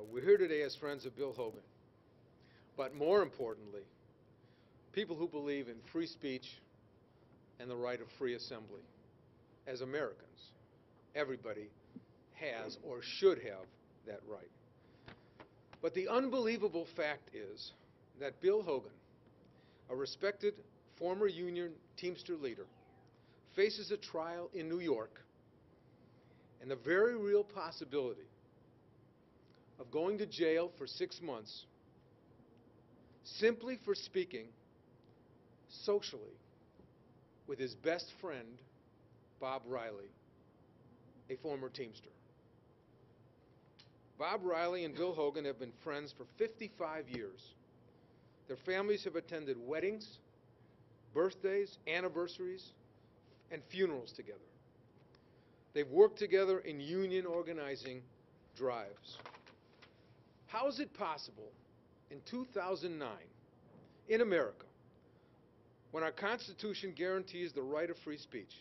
We're here today as friends of Bill Hogan, but more importantly, people who believe in free speech and the right of free assembly. As Americans, everybody has or should have that right. But the unbelievable fact is that Bill Hogan, a respected former Union Teamster leader, faces a trial in New York and the very real possibility of going to jail for 6 months simply for speaking socially with his best friend, Bob Riley, a former Teamster. Bob Riley and Bill Hogan have been friends for 55 years. Their families have attended weddings, birthdays, anniversaries, and funerals together. They've worked together in union organizing drives. How is it possible in 2009 in America, when our Constitution guarantees the right of free speech,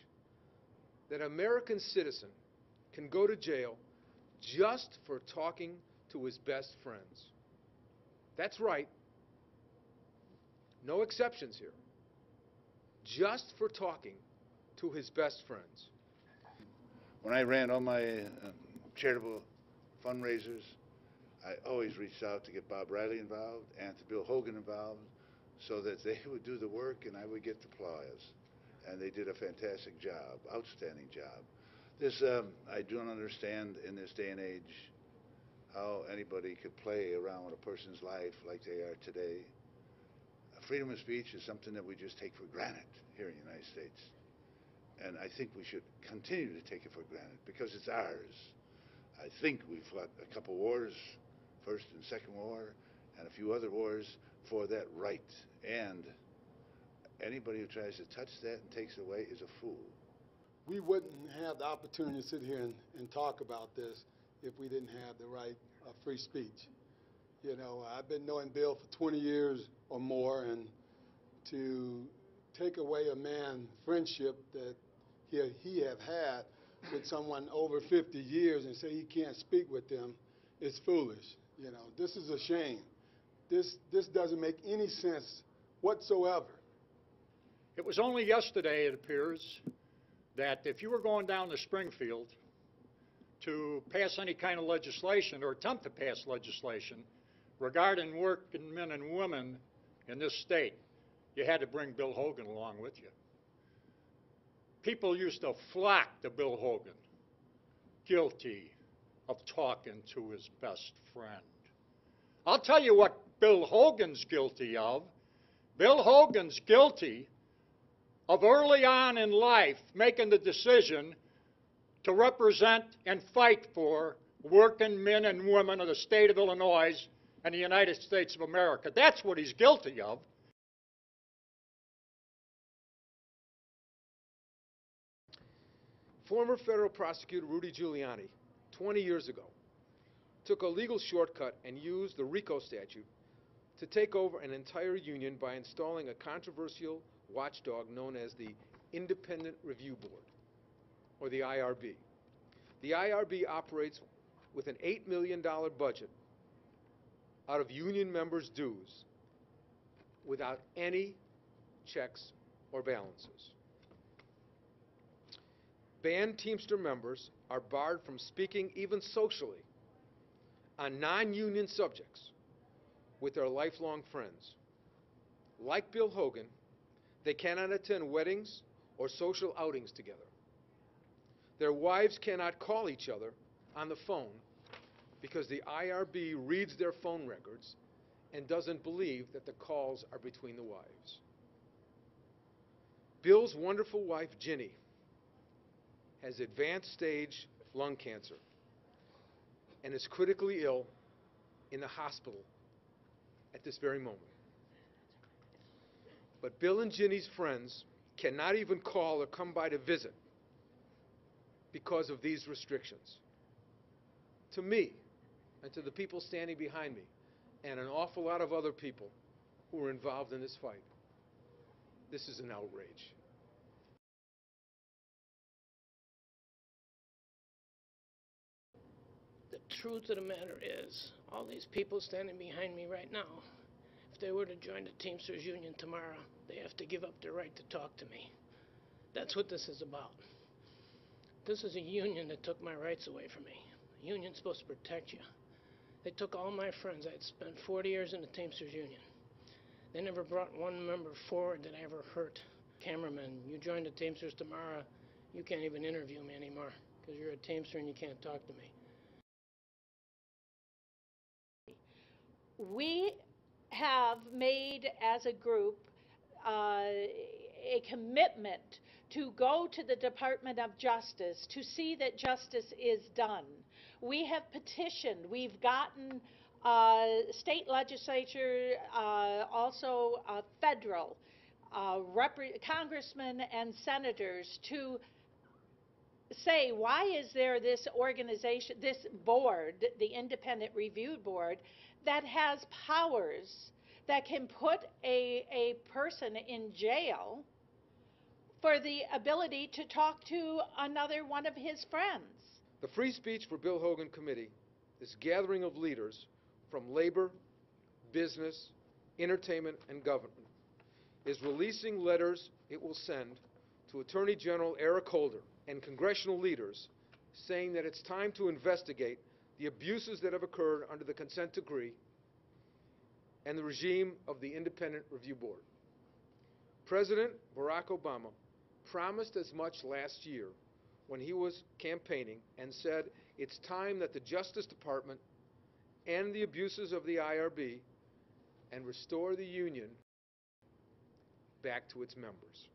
that an American citizen can go to jail just for talking to his best friends? That's right. No exceptions here. Just for talking to his best friends. When I ran all my charitable fundraisers, I always reached out to get Bob Riley involved and to Bill Hogan involved so that they would do the work and I would get the applause. And they did a fantastic job, outstanding job. This, I don't understand in this day and age how anybody could play around with a person's life like they are today. Freedom of speech is something that we just take for granted here in the United States. And I think we should continue to take it for granted because it's ours. I think we fought a couple wars, First and Second War, and a few other wars for that right. And anybody who tries to touch that and takes it away is a fool. We wouldn't have the opportunity to sit here and talk about this if we didn't have the right of free speech. You know, I've been knowing Bill for 20 years or more, and to take away a man's friendship that he have had with someone over 50 years and say he can't speak with them is foolish. You know, this is a shame. This doesn't make any sense whatsoever. It was only yesterday, it appears, that if you were going down to Springfield to pass any kind of legislation or attempt to pass legislation regarding working men and women in this state, you had to bring Bill Hogan along with you. People used to flock to Bill Hogan, guilty of talking to his best friend. I'll tell you what Bill Hogan's guilty of. Bill Hogan's guilty of early on in life making the decision to represent and fight for working men and women of the state of Illinois and the United States of America. That's what he's guilty of. Former federal prosecutor Rudy Giuliani, 20 years ago, took a legal shortcut and used the RICO statute to take over an entire union by installing a controversial watchdog known as the Independent Review Board, or the IRB. The IRB operates with an $8 million budget out of union members' dues without any checks or balances. Banned Teamster members are barred from speaking even socially on non-union subjects with their lifelong friends. Like Bill Hogan, they cannot attend weddings or social outings together. Their wives cannot call each other on the phone because the IRB reads their phone records and doesn't believe that the calls are between the wives. Bill's wonderful wife, Ginny, has advanced stage lung cancer and is critically ill in the hospital at this very moment. But Bill and Ginny's friends cannot even call or come by to visit because of these restrictions. To me, and to the people standing behind me, and an awful lot of other people who are involved in this fight, this is an outrage. Truth of the matter is, all these people standing behind me right now, if they were to join the Teamsters Union tomorrow, they have to give up their right to talk to me. That's what this is about. This is a union that took my rights away from me. A union's supposed to protect you. They took all my friends. I had spent 40 years in the Teamsters Union. They never brought one member forward that I ever hurt. Cameraman, you join the Teamsters tomorrow, you can't even interview me anymore because you're a Teamster and you can't talk to me. We have made, as a group, a commitment to go to the Department of Justice to see that justice is done. We have petitioned. We've gotten state legislature, also federal congressmen and senators to say, why is there this organization, this board, the Independent Review Board, that has powers that can put a person in jail for the ability to talk to another one of his friends? The Free Speech for Bill Hogan Committee, this gathering of leaders from labor, business, entertainment, and government, is releasing letters it will send to Attorney General Eric Holder and congressional leaders saying that it's time to investigate the abuses that have occurred under the consent decree and the regime of the Independent Review Board. President Barack Obama promised as much last year when he was campaigning and said it's time that the Justice Department end the abuses of the IRB and restore the union back to its members.